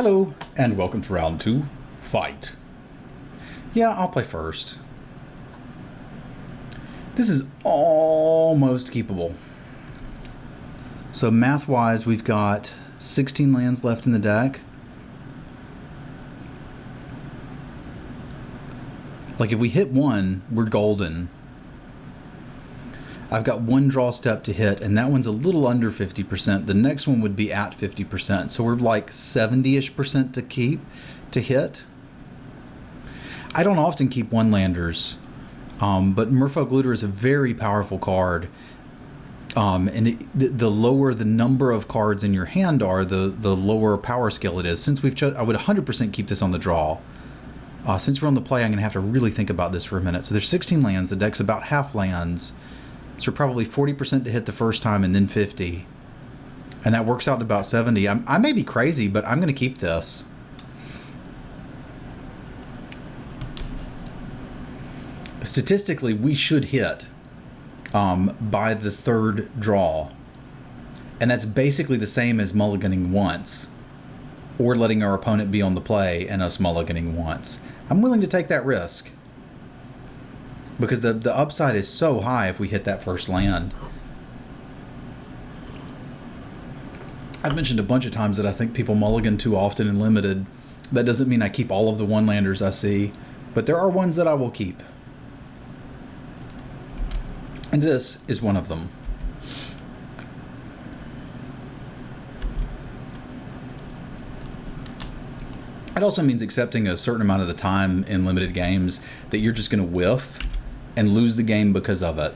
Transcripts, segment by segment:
Hello, and welcome to round 2, Fight. Yeah, I'll play first. This is almost keepable. So math-wise, we've got 16 lands left in the deck. Like if we hit one, we're golden. I've got one draw step to hit, and that one's a little under 50%. The next one would be at 50%. So we're like 70-ish% to keep, to hit. I don't often keep one-landers, but Merfolk Looter is a very powerful card. The lower the number of cards in your hand are, the lower power skill it is. Since I would 100% keep this on the draw. Since we're on the play, I'm going to have to really think about this for a minute. So there's 16 lands. The deck's about half lands. So probably 40% to hit the first time and then 50. And that works out to about 70. I may be crazy, but I'm going to keep this. Statistically, we should hit by the third draw. And that's basically the same as mulliganing once. Or letting our opponent be on the play and us mulliganing once. I'm willing to take that risk. Because the upside is so high if we hit that first land. I've mentioned a bunch of times that I think people mulligan too often in Limited. That doesn't mean I keep all of the one-landers I see. But there are ones that I will keep. And this is one of them. It also means accepting a certain amount of the time in limited games that you're just going to whiff and lose the game because of it.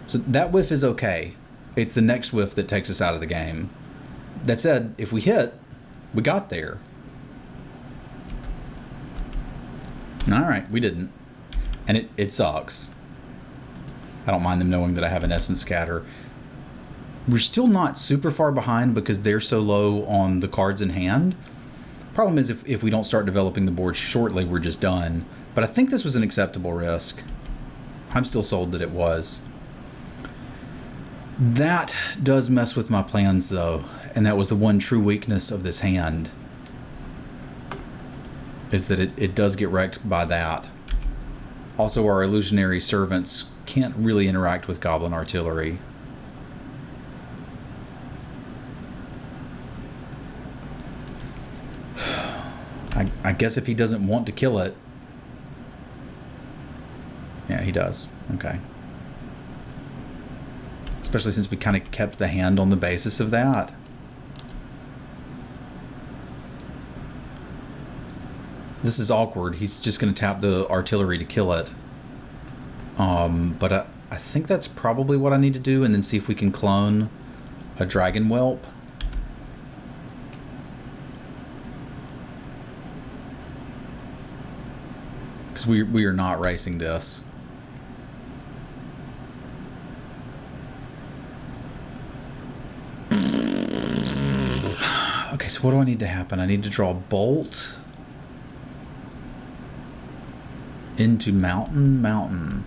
So that whiff is okay. It's the next whiff that takes us out of the game. That said, if we hit, we got there. Alright, we didn't. And it sucks. I don't mind them knowing that I have an Essence Scatter. We're still not super far behind because they're so low on the cards in hand. Problem is, if we don't start developing the board shortly, we're just done. But I think this was an acceptable risk. I'm still sold that it was. That does mess with my plans, though. And that was the one true weakness of this hand. Is that it does get wrecked by that. Also, our illusionary servants can't really interact with Goblin Artillery. I guess if he doesn't want to kill it. Yeah, he does. Okay. Especially since we kind of kept the hand on the basis of that. This is awkward. He's just going to tap the artillery to kill it. But I think that's probably what I need to do, and then see if we can clone a Dragon Whelp. Because we are not racing this. Okay, so what do I need to happen? I need to draw Bolt into Mountain.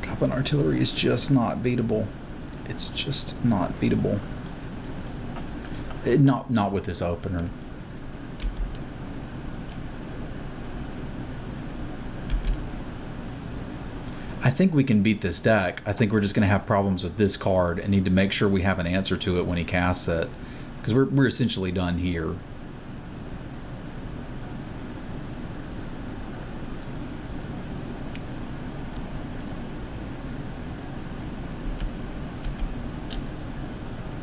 Goblin Artillery is just not beatable. It's just not beatable. Not with this opener. I think we can beat this deck. I think we're just going to have problems with this card and need to make sure we have an answer to it when he casts it. Because we're essentially done here.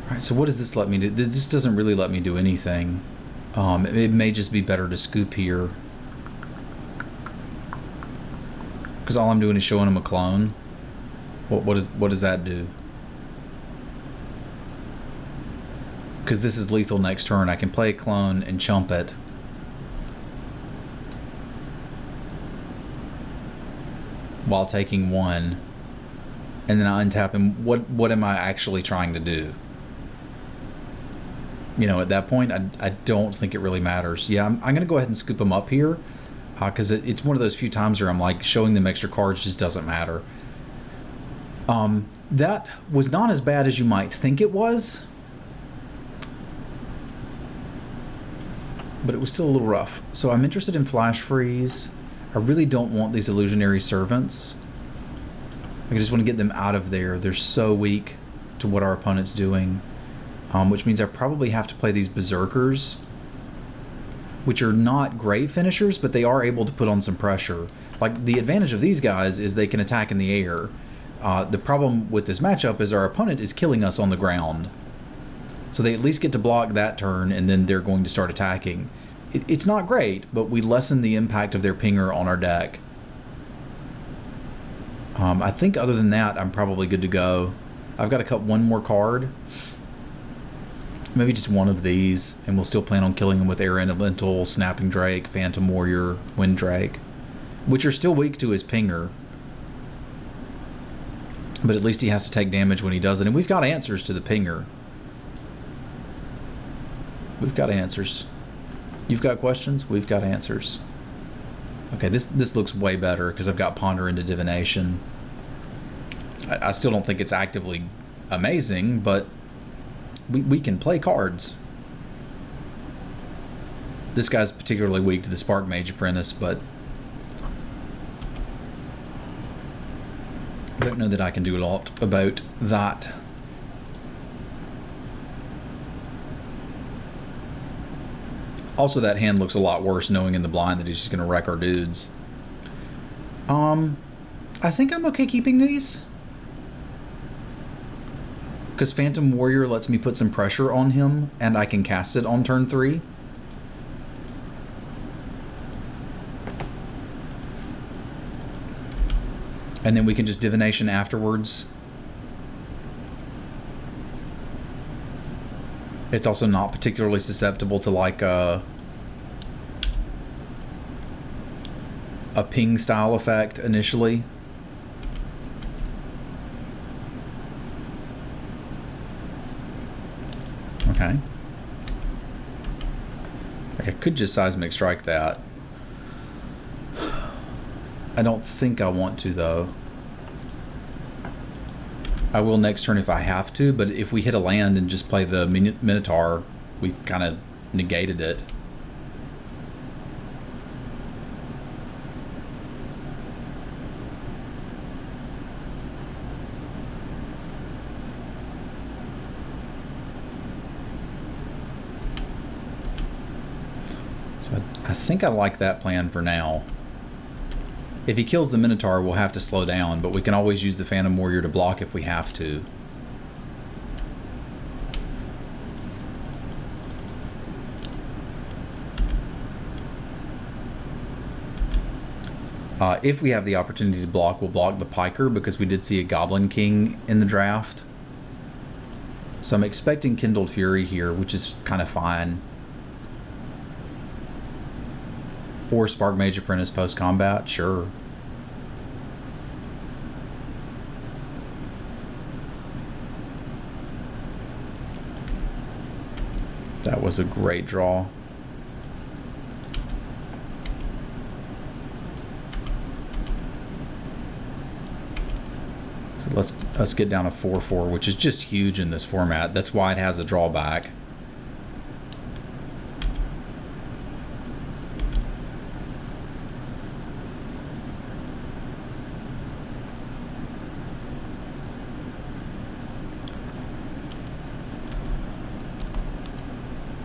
Alright, so what does this let me do? This doesn't really let me do anything. It may just be better to scoop here. Because all I'm doing is showing him a clone. What does that do? Because this is lethal next turn. I can play a clone and chump it. While taking one. And then I untap him. What am I actually trying to do? You know, at that point, I don't think it really matters. Yeah, I'm going to go ahead and scoop him up here. Because it's one of those few times where I'm like, showing them extra cards just doesn't matter. That was not as bad as you might think it was, but it was still a little rough. So I'm interested in Flash Freeze. I really don't want these Illusionary Servants. I just want to get them out of there. They're so weak to what our opponent's doing, which means I probably have to play these Berserkers, which are not great finishers, but they are able to put on some pressure. Like, the advantage of these guys is they can attack in the air. The problem with this matchup is our opponent is killing us on the ground. So they at least get to block that turn, and then they're going to start attacking. It's not great, but we lessen the impact of their pinger on our deck. I think other than that, I'm probably good to go. I've got to cut one more card. Maybe just one of these, and we'll still plan on killing him with Air Elemental, Snapping Drake, Phantom Warrior, Wind Drake, which are still weak to his pinger. But at least he has to take damage when he does it. And we've got answers to the pinger. We've got answers. You've got questions? We've got answers. Okay, this looks way better because I've got Ponder into Divination. I still don't think it's actively amazing, but we can play cards. This guy's particularly weak to the Spark Mage Apprentice, but I don't know that I can do a lot about that. Also, that hand looks a lot worse knowing in the blind that he's just going to wreck our dudes. I think I'm okay keeping these, because Phantom Warrior lets me put some pressure on him, and I can cast it on turn 3. And then we can just Divination afterwards. It's also not particularly susceptible to like a ping style effect initially. Okay. Like I could just Seismic Strike that. I don't think I want to, though. I will next turn if I have to, but if we hit a land and just play the Minotaur, we kind of negated it. So I think I like that plan for now. If he kills the Minotaur, we'll have to slow down, but we can always use the Phantom Warrior to block if we have to. If we have the opportunity to block, we'll block the Piker, because we did see a Goblin King in the draft. So I'm expecting Kindled Fury here, which is kind of fine. Or Spark Mage Apprentice post-combat, sure. That was a great draw. So let's get down to 4/4, which is just huge in this format. That's why it has a drawback.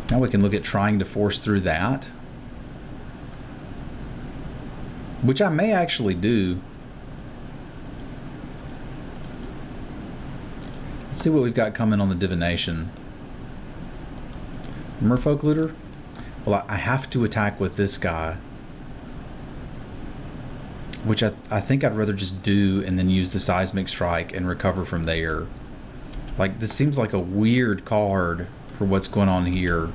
Now we can look at trying to force through that, which I may actually do. Let's see what we've got coming on the Divination. Merfolk Looter? Well, I have to attack with this guy, which I think I'd rather just do and then use the Seismic Strike and recover from there. Like, this seems like a weird card for what's going on here.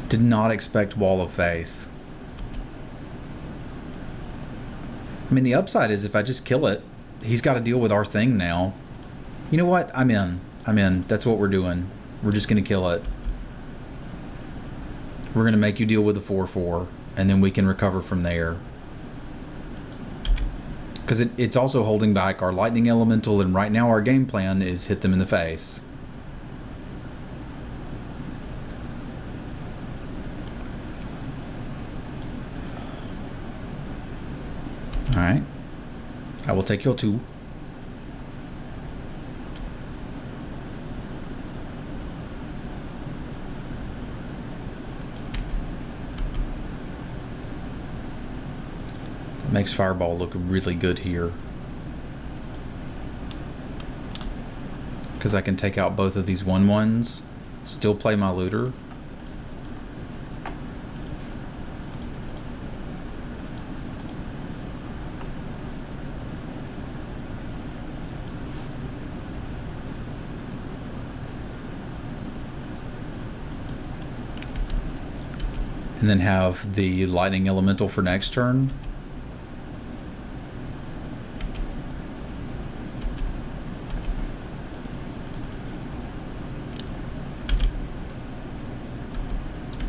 Did not expect Wall of Faith. I mean, the upside is if I just kill it, he's got to deal with our thing now. You know what? I'm in. That's what we're doing. We're just going to kill it. We're going to make you deal with the 4/4, and then we can recover from there. Because it's also holding back our lightning elemental, and right now our game plan is hit them in the face. Alright. I will take your 2. That makes Fireball look really good here. Because I can take out both of these 1/1s, still play my looter. And then have the lightning elemental for next turn.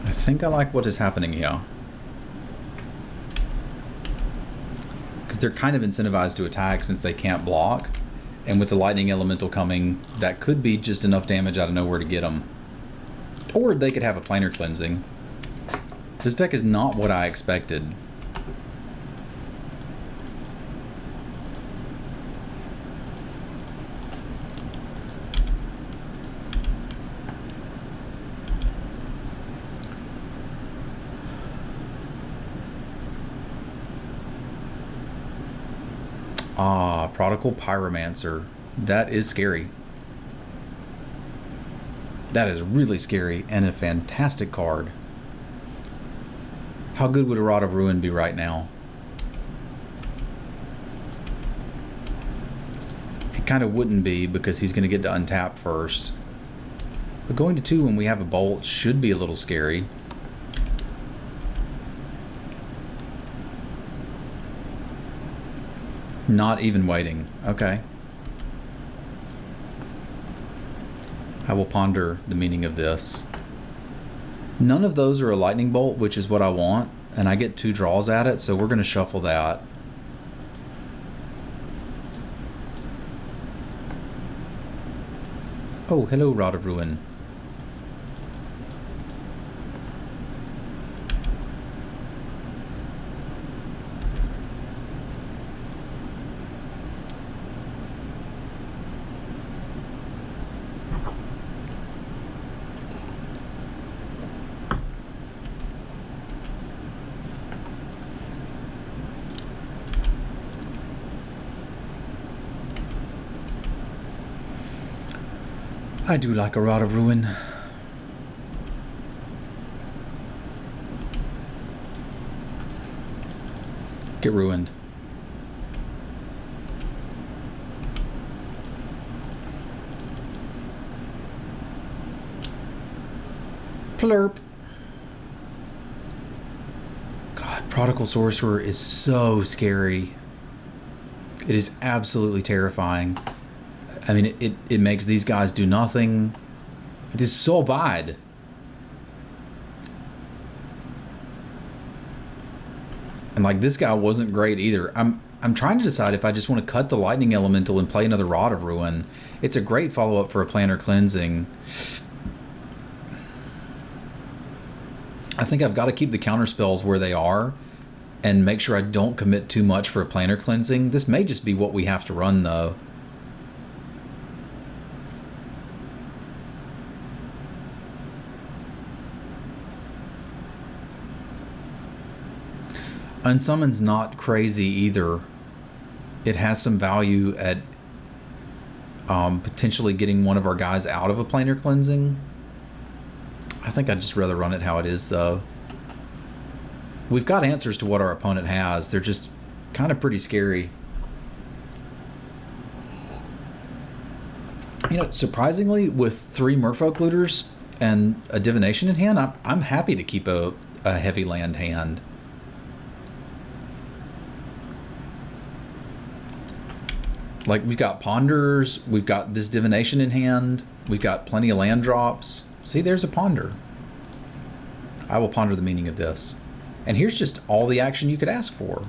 I think I like what is happening here. Because they're kind of incentivized to attack since they can't block. And with the lightning elemental coming, that could be just enough damage out of nowhere to get them. Or they could have a planar cleansing. This deck is not what I expected. Ah, Prodigal Pyromancer. That is scary. That is really scary and a fantastic card. How good would a Rod of Ruin be right now? It kind of wouldn't be because he's going to get to untap first. But going to 2 when we have a Bolt should be a little scary. Not even waiting. Okay. I will ponder the meaning of this. None of those are a lightning bolt, which is what I want, and I get 2 draws at it, so we're going to shuffle that. Oh, hello, Rod of Ruin. I do like a Rod of Ruin. Get ruined. Plurp. God, Prodigal Sorcerer is so scary. It is absolutely terrifying. I mean, it makes these guys do nothing. It is so bad. And like, this guy wasn't great either. I'm trying to decide if I just want to cut the Lightning Elemental and play another Rod of Ruin. It's a great follow-up for a Planar Cleansing. I think I've got to keep the counter spells where they are and make sure I don't commit too much for a Planar Cleansing. This may just be what we have to run, though. Unsummon's not crazy either. It has some value at potentially getting one of our guys out of a Planar Cleansing. I think I'd just rather run it how it is, though. We've got answers to what our opponent has. They're just kind of pretty scary. You know, surprisingly, with 3 Merfolk Looters and a Divination in hand, I'm happy to keep a heavy land hand. Like, we've got Ponders, we've got this Divination in hand. We've got plenty of land drops. See, there's a ponder. I will ponder the meaning of this. And here's just all the action you could ask for.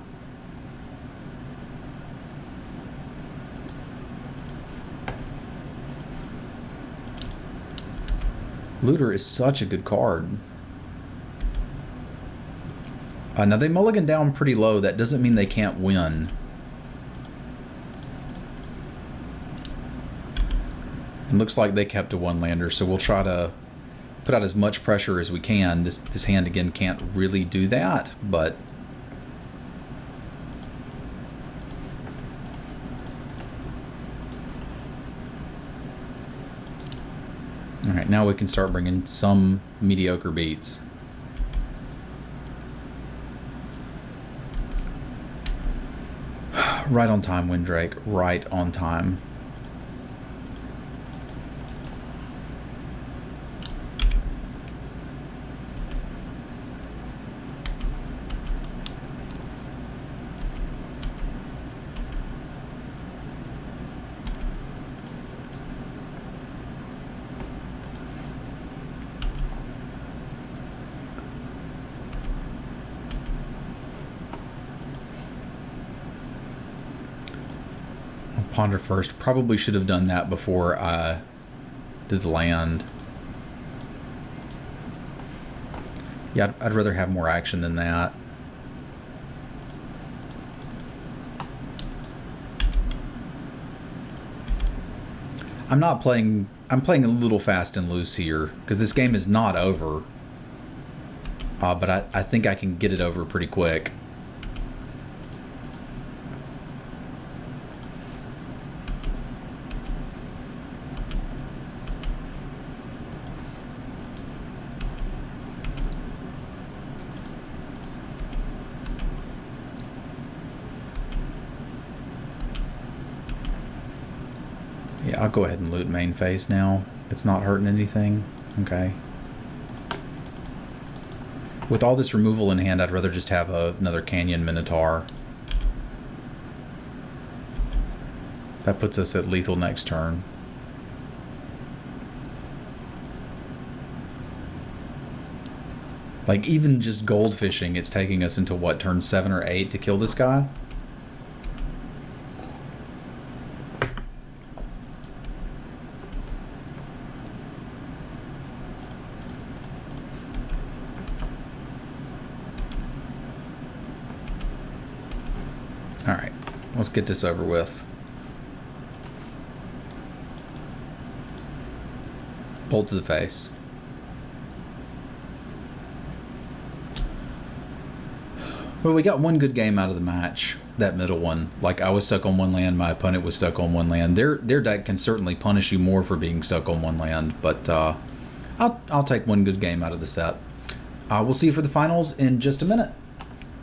Looter is such a good card. Now they mulligan down pretty low. That doesn't mean they can't win. It looks like they kept a one-lander, so we'll try to put out as much pressure as we can. This hand, again, can't really do that, but... Alright, now we can start bringing some mediocre beats. Right on time, Windrake. Right on time. Ponder first. Probably should have done that before I did the land. Yeah, I'd rather have more action than that. I'm playing a little fast and loose here because this game is not over. But I think I can get it over pretty quick. Yeah, I'll go ahead and loot main phase now. It's not hurting anything. Okay. With all this removal in hand, I'd rather just have another Canyon Minotaur. That puts us at lethal next turn. Like, even just gold fishing, it's taking us into, what, turn 7 or 8 to kill this guy? Alright, let's get this over with. Bolt to the face. Well, we got one good game out of the match, that middle one. Like, I was stuck on one land, my opponent was stuck on one land. Their deck can certainly punish you more for being stuck on one land, but I'll take one good game out of the set. We'll see you for the finals in just a minute.